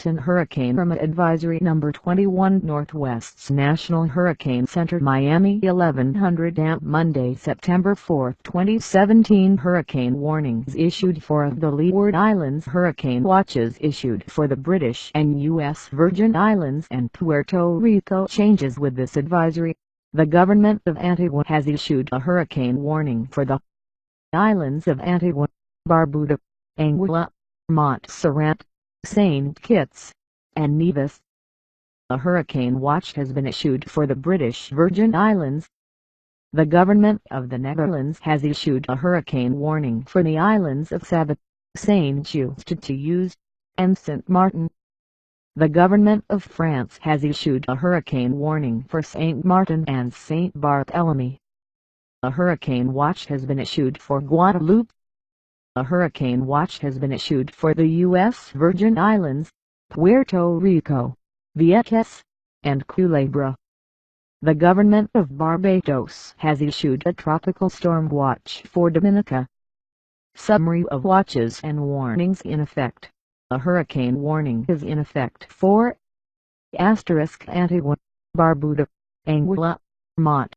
Hurricane Irma Advisory Number 21 Northwest's National Hurricane Center Miami 1100 AM Monday, September 4, 2017 Hurricane warnings issued for the Leeward Islands. Hurricane watches issued for the British and U.S. Virgin Islands and Puerto Rico. Changes with this advisory. The government of Antigua has issued a hurricane warning for the islands of Antigua, Barbuda, Anguilla, Montserrat, St. Kitts, and Nevis. A hurricane watch has been issued for the British Virgin Islands. The government of the Netherlands has issued a hurricane warning for the islands of Saba, St. Eustatius, and St. Martin. The government of France has issued a hurricane warning for St. Martin and St. Barthélemy. A hurricane watch has been issued for Guadeloupe. A hurricane watch has been issued for the U.S. Virgin Islands, Puerto Rico, Vieques, and Culebra. The government of Barbados has issued a tropical storm watch for Dominica. Summary of watches and warnings in effect. A hurricane warning is in effect for Antigua, Barbuda, Anguilla, Mont.